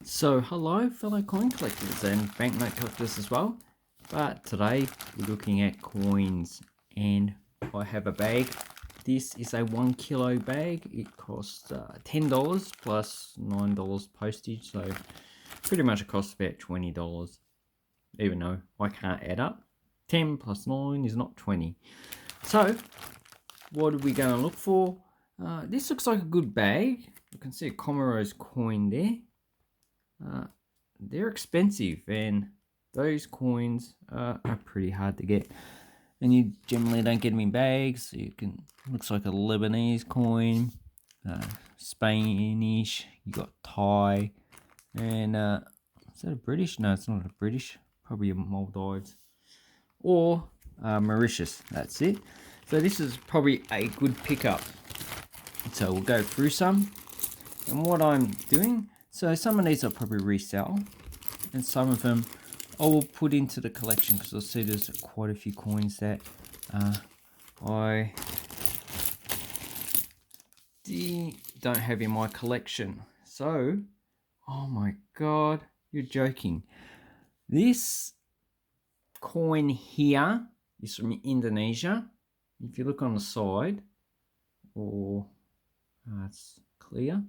So hello fellow coin collectors and banknote collectors as well, but today we're looking at coins and I have a bag. This is a 1 kilo bag. It costs $10 plus $9 postage, so pretty much it costs about $20, even though I can't add up. 10 plus 9 is not 20. So what are we going to look for? This looks like a good bag. You can see a Comoros coin there. They're expensive and those coins are pretty hard to get, and you generally don't get them in bags. You can, looks like a Lebanese coin, Spanish, you got Thai, and is that a British? No, it's not a British, probably a Maldives or Mauritius. That's it. So this is probably a good pickup. So we'll go through some, and what I'm doing, so some of these I'll probably resell, and some of them I will put into the collection because I'll see there's quite a few coins that I don't have in my collection. So, oh my god, you're joking. This coin here is from Indonesia. If you look on the side, or it's clear.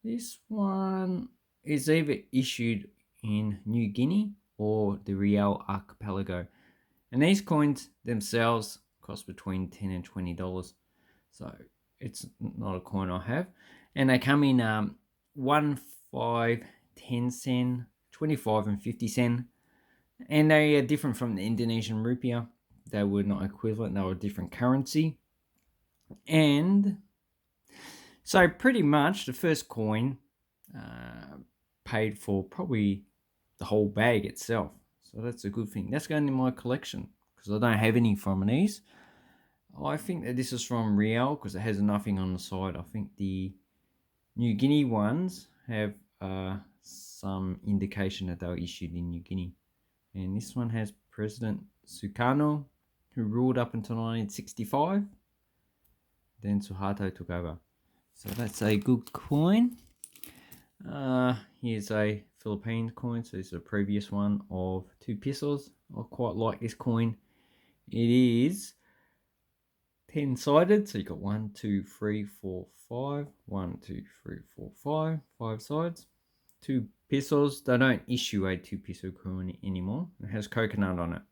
This one is either issued in New Guinea or the Real Archipelago. And these coins themselves cost between $10 and $20. So it's not a coin I have. And they come in 1, 5, 10 cent, 25 and 50 cent. And they are different from the Indonesian rupiah. They were not equivalent. They were a different currency. And so pretty much the first coin paid for probably the whole bag itself. So that's a good thing. That's going in my collection because I don't have any from these. I think that this is from Real because it has nothing on the side. I think the New Guinea ones have some indication that they were issued in New Guinea. And this one has President Sukarno, who ruled up until 1965. Then Suharto took over. So that's a good coin. Here's a Philippine coin. So this is a previous one of 2 pesos. I quite like this coin. It is 10-sided. So you got 1, 2, 3, 4, 5. 1, 2, 3, 4, 5. 5 sides. 2 pesos. They don't issue a 2 peso coin anymore. It has coconut on it.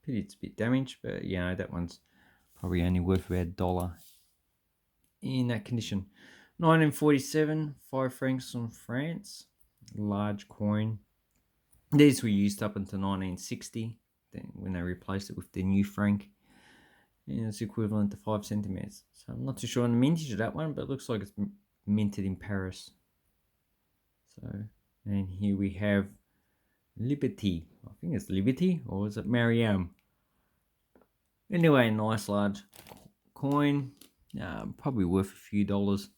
Pity it's a bit damaged, but you know, that one's probably only worth about $1 in that condition. 1947, 5 francs from France, large coin. These were used up until 1960, then when they replaced it with the new franc, and it's equivalent to 5 centimeters. So I'm not too sure on the mintage of that one, but it looks like it's minted in Paris. So, and here we have Liberty. I think it's Liberty, or is it Mariam? Anyway, nice large coin, probably worth a few dollars.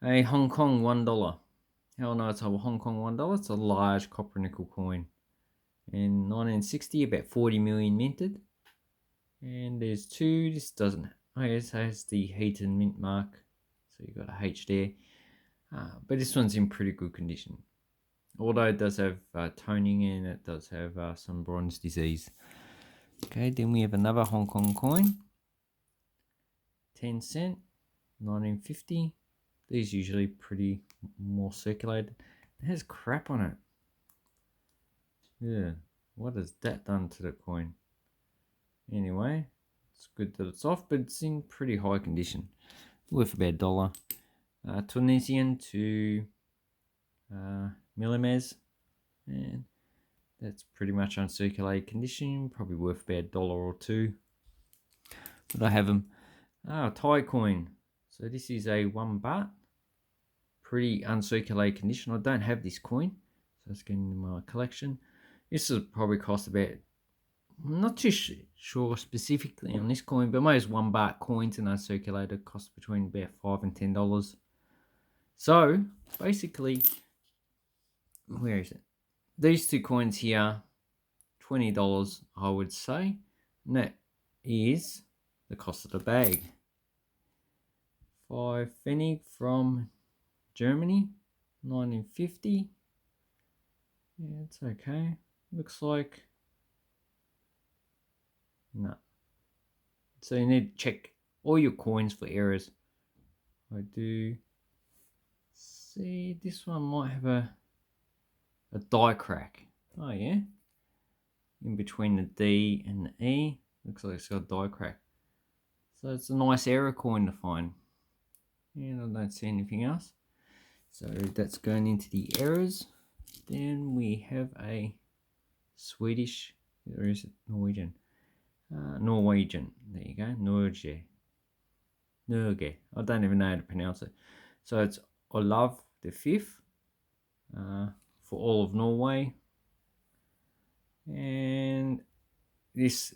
A Hong Kong $1. Hell no, it's a Hong Kong $1. It's a large copper nickel coin. In 1960, about 40 million minted. And there's 2. This doesn't. Oh, yes, it has the heat and mint mark. So you got a H there. But this one's in pretty good condition. Although it does have toning and it does have some bronze disease. Okay, then we have another Hong Kong coin. 10 cent, 1950. These usually pretty more circulated. It has crap on it. Yeah, what has that done to the coin? Anyway, it's good that it's off, but it's in pretty high condition. Worth about $1. Tunisian to millimeters. And that's pretty much uncirculated condition. Probably worth about $1 or $2. But I have them. Thai coin. So this is a 1 baht. Pretty uncirculated condition. I don't have this coin, so it's getting in my collection. This will probably cost about, I'm not too sure specifically on this coin, but most 1 baht coins and uncirculated cost between about $5 and $10. So basically, where is it? These 2 coins here, $20 I would say, and that is the cost of the bag. 5 Pfennig from Germany, 1950. Yeah, it's okay. Looks like no. So you need to check all your coins for errors. I do see this one might have a die crack. Oh yeah. In between the D and the E. Looks like it's got a die crack. So it's a nice error coin to find. And I don't see anything else. So that's going into the errors. Then we have a Swedish, or is it Norwegian? Norwegian. There you go. Norge. I don't even know how to pronounce it. So it's Olav the Fifth for all of Norway. And this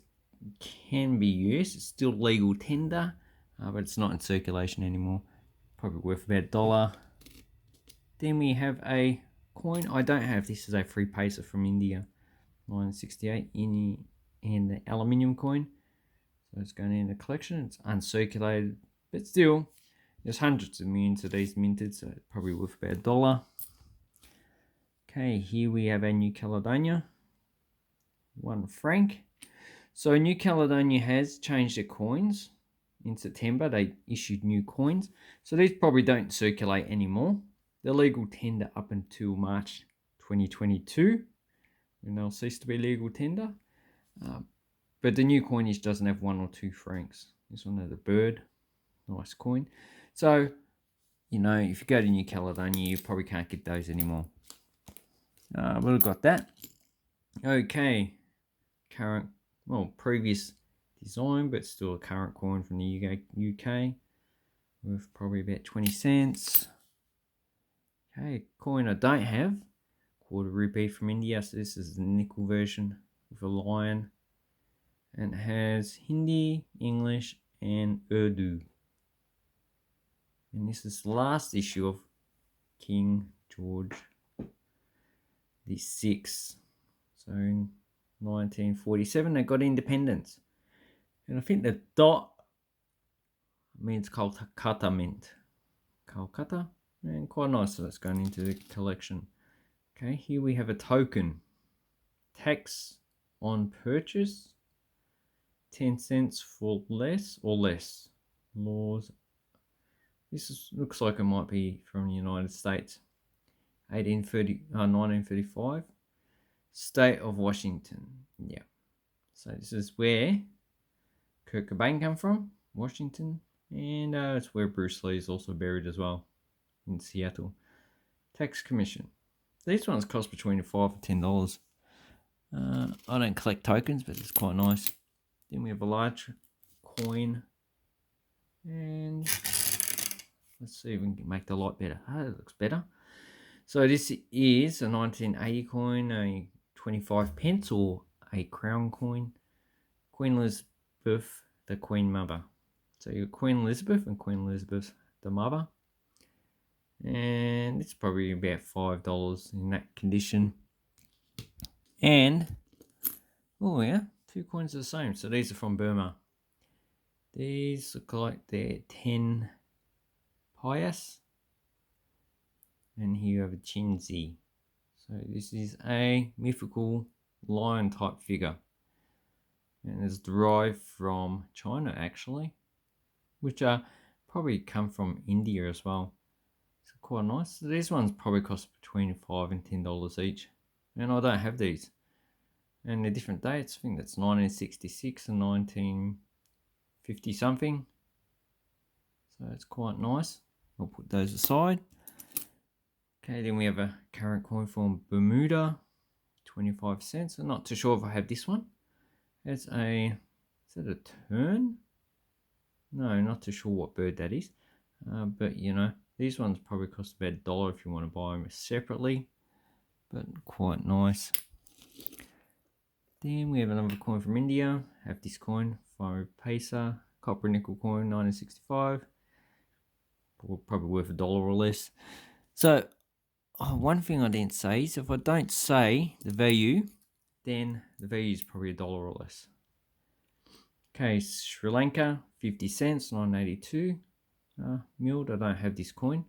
can be used. It's still legal tender, but it's not in circulation anymore. Probably worth about $1. Then we have a coin. I don't have this is a free paisa from India, 1968 in the aluminium coin. So it's going in the collection. It's uncirculated, but still, there's hundreds of millions of these minted, so it's probably worth about $1. Okay, here we have a New Caledonia, 1 franc. So New Caledonia has changed their coins. In September, they issued new coins. So these probably don't circulate anymore. They're legal tender up until March 2022, when they'll cease to be legal tender. But the new coinage doesn't have 1 or 2 francs. This one has a bird. Nice coin. So, you know, if you go to New Caledonia, you probably can't get those anymore. We've got that. Okay. Current, well, previous design, but still a current coin from the UK. Worth probably about 20 cents. Okay, coin I don't have. Quarter rupee from India. So this is the nickel version with a lion. And it has Hindi, English, and Urdu. And this is the last issue of King George VI. So in 1947 they got independence. And I think the dot means Calcutta Mint. Calcutta. And quite nice, so that's going into the collection. Okay, here we have a token. Tax on purchase. 10 cents for less or less. Laws. Looks like it might be from the United States. 1935. State of Washington. Yeah. So this is where Kurt Cobain come from, Washington. And it's where Bruce Lee is also buried as well, in Seattle. Tax Commission. These ones cost between $5 and $10. I don't collect tokens, but it's quite nice. Then we have a large coin. And let's see if we can make the light better. Oh, it looks better. So this is a 1980 coin, a 25 pence, or a crown coin. Queen Elizabeth, the Queen Mother. So you've got Queen Elizabeth and Queen Elizabeth, the Mother. And it's probably about $5 in that condition. And, oh yeah, 2 coins are the same. So these are from Burma. These look like they're 10 pias. And here you have a Chinzi. So this is a mythical lion type figure. And it's derived from China actually. Which probably come from India as well. So quite nice. So these ones probably cost between $5 and $10 each. And I don't have these. And they're different dates. I think that's 1966 and 1950 something. So it's quite nice. I'll put those aside. Okay, then we have a current coin from Bermuda, 25 cents. I'm not too sure if I have this one. It's is it a tern? No, not too sure what bird that is. But you know, these ones probably cost about $1 if you want to buy them separately. But quite nice. Then we have another coin from India. Have this coin, 5 paisa, copper nickel coin, 1965. Probably worth $1 or less. So, one thing I didn't say is if I don't say the value, then the value is probably $1 or less. Okay, Sri Lanka, 50 cents, 1982. Milled, I don't have this coin.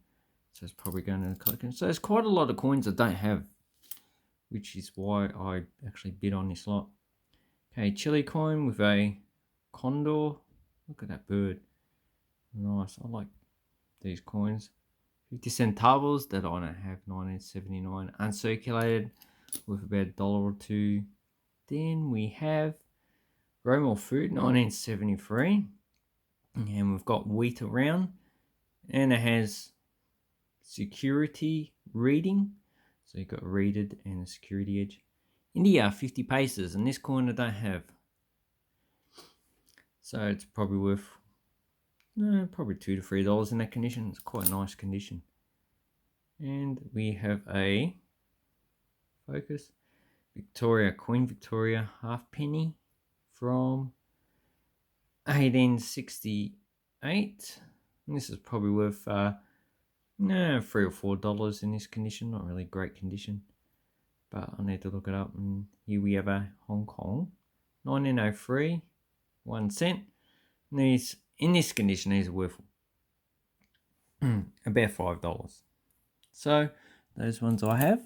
So it's probably going to the collection. So there's quite a lot of coins I don't have, which is why I actually bid on this lot. Okay, Chile coin with a condor. Look at that bird. Nice. I like these coins. 50 centavos that I don't have. 1979 uncirculated with about $1 or $2. Then we have Romal Food 1973. And we've got wheat around. And it has security reading. So you've got readed and a security edge. India 50 paces. And this coin I don't have. So it's probably worth probably $2 to $3 in that condition. It's quite a nice condition. And we have a focus Victoria, Queen Victoria halfpenny from 1868. And this is probably worth $3 or $4 in this condition. Not really great condition, but I need to look it up. And here we have a Hong Kong 1903, 1 cent. And these in this condition, these are worth about $5. So those ones I have.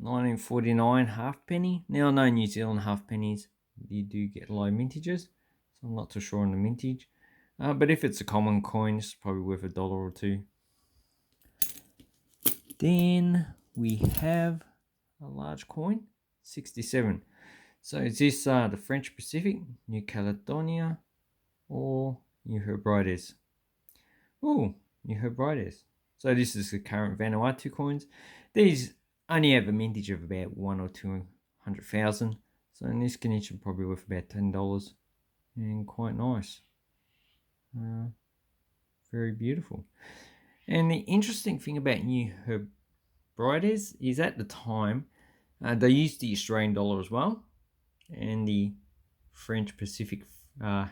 1949 halfpenny. Now I know New Zealand halfpennies, you do get low mintages, so I'm not too sure on the mintage. But if it's a common coin, it's probably worth $1 or $2. Then we have a large coin, 67. So is this the French Pacific, New Caledonia, or New Hebrides? Oh, New Hebrides. So this is the current Vanuatu coins. These only have a mintage of about 1 or 200,000. So in this condition, probably worth about $10 and quite nice. Very beautiful. And the interesting thing about New Hebrides is at the time, they used the Australian dollar as well, and the French Pacific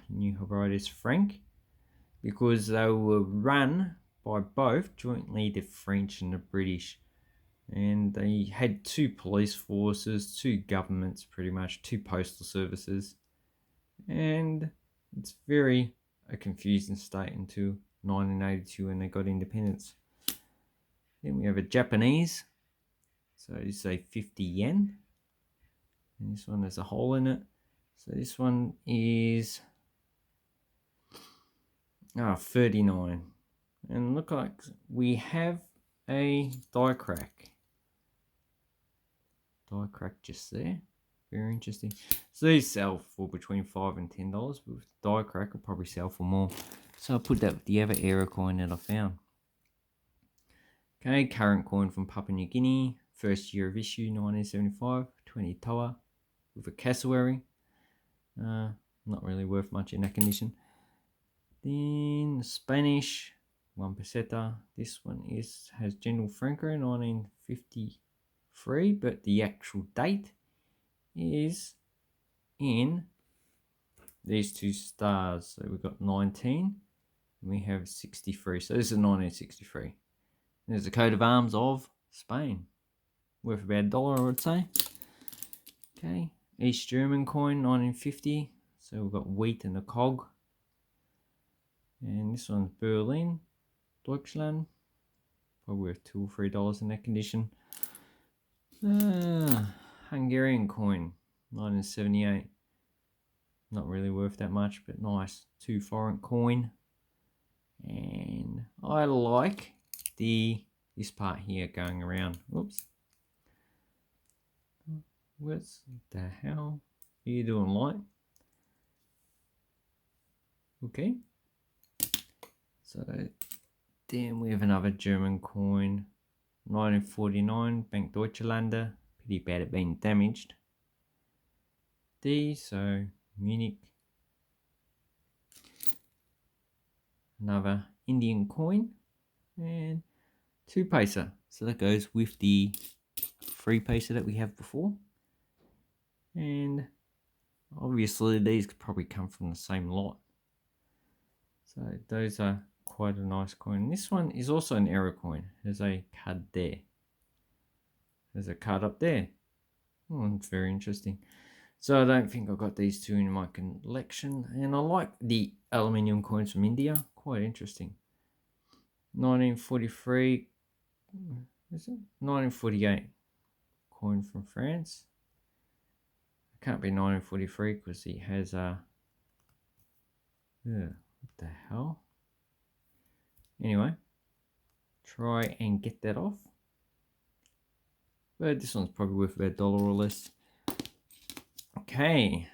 New Hebrides franc, because they were run by both jointly, the French and the British. And they had two police forces, two governments pretty much, two postal services. And it's very a confusing state until 1982 when they got independence. Then we have a Japanese. So this is a 50 yen. And this one has a hole in it. So this one is 39. And look like we have a die crack. Die crack just there. Very interesting. So these sell for between $5 and $10. But with die crack, will probably sell for more. So I'll put that with the other era coin that I found. Okay, current coin from Papua New Guinea. First year of issue, 1975. 20 toa with a cassowary. Not really worth much in that condition. Then Spanish 1 peseta. This one has General Franco 1953, but the actual date is in these two stars. So we've got 19 and we have 63. So this is 1963. There's the coat of arms of Spain. Worth about $1, I would say. Okay, East German coin 1950. So we've got wheat and a cog. And this one's Berlin, Deutschland. Probably worth $2 or $3 in that condition. Hungarian coin, 1978. Not really worth that much, but nice. 2 foreign coin. And I like this part here going around. Whoops. What the hell are you doing, light? Okay. So then we have another German coin, 1949, Bank Deutschlander. Pretty bad at being damaged. So Munich. Another Indian coin and 2 paisa. So that goes with the 3 paisa that we have before. And obviously these could probably come from the same lot. So those are quite a nice coin. This one is also an error coin. There's a card there. There's a card up there. Oh, it's very interesting. So I don't think I've got these two in my collection. And I like the aluminium coins from India. Quite interesting. 1943. Is it 1948 coin from France? It can't be 1943 because he has a. What the hell? Anyway, try and get that off. But this one's probably worth about $1 or less. Okay,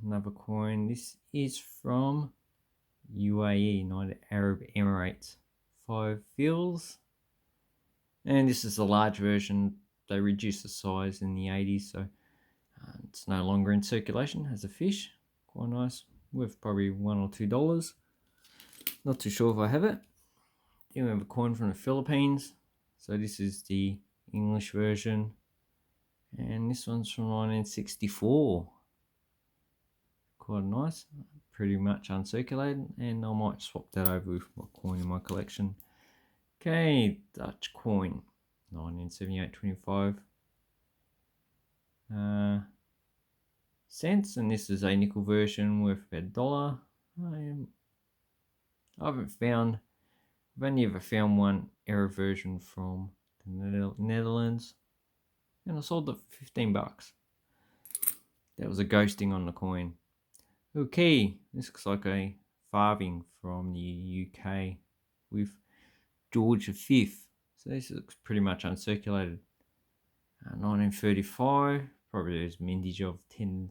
another coin. This is from UAE, United Arab Emirates. 5 fils. And this is a large version. They reduced the size in the 80s, so it's no longer in circulation as a fish. Quite nice. Worth probably $1 or $2. Not too sure if I have it. Then we have a coin from the Philippines. So this is the English version. And this one's from 1964. Quite nice. Pretty much uncirculated. And I might swap that over with my coin in my collection. Okay, Dutch coin. 1978.25 cents. And this is a nickel version worth about $1. I've only ever found one error version from the Netherlands, and I sold it for $15. That was a ghosting on the coin. Okay, this looks like a farthing from the UK with George V. So this looks pretty much uncirculated. 1935, probably there's mintage of 10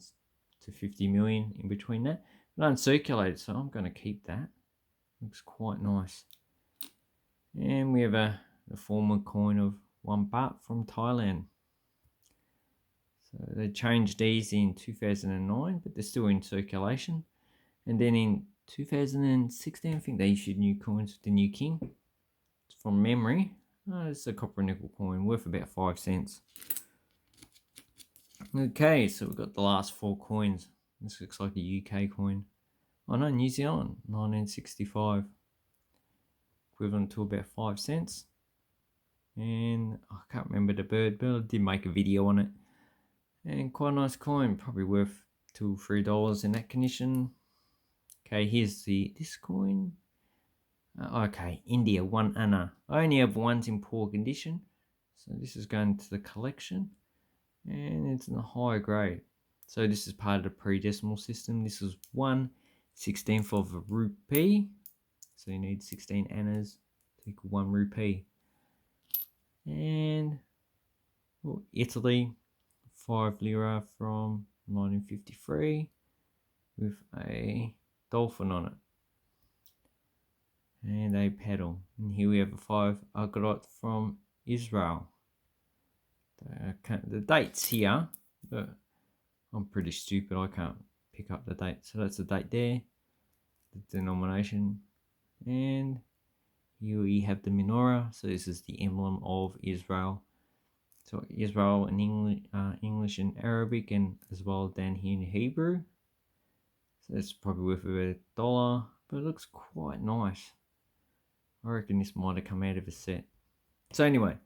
to 50 million in between that. But uncirculated, so I'm going to keep that. Looks quite nice. And we have a former coin of 1 baht from Thailand. So they changed these in 2009, but they're still in circulation. And then in 2016, I think they issued new coins with the new king. It's from memory. It's a copper nickel coin worth about 5 cents. Okay, so we've got the last 4 coins. This looks like a UK coin. Oh no, New Zealand, 1965. Equivalent to about 5 cents. And I can't remember the bird, but I did make a video on it. And quite a nice coin, probably worth $2 or $3 in that condition. Okay, here's this coin. Okay, India, 1 anna. I only have ones in poor condition, so this is going to the collection, and it's in a higher grade. So this is part of the pre-decimal system. This is 1/16 of a rupee. So you need 16 annas to equal 1 rupee. And Italy, 5 lira from 1953 with a dolphin on it. And a paddle. And here we have a 5 agorot from Israel. The date's here, but I'm pretty stupid. I can't pick up the date. So that's the date there, the denomination. And here we have the menorah. So this is the emblem of Israel. So Israel in English and Arabic, and as well down here in Hebrew. So it's probably worth about $1, but it looks quite nice. I reckon this might have come out of a set. So anyway,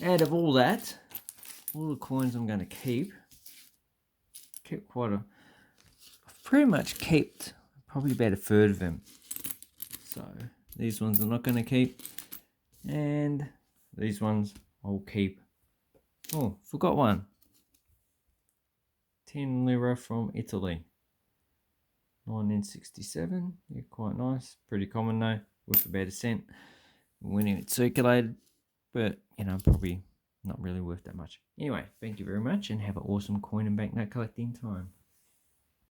out of all that, all the coins I'm going to keep I've pretty much kept probably about 1/3 of them. So these ones I'm not going to keep, and these ones I'll keep. Oh, forgot one. 10 lira from Italy. 1967. Yeah, quite nice. Pretty common though. Worth about a cent when it's circulated. But, probably not really worth that much. Anyway, thank you very much and have an awesome coin and banknote collecting time.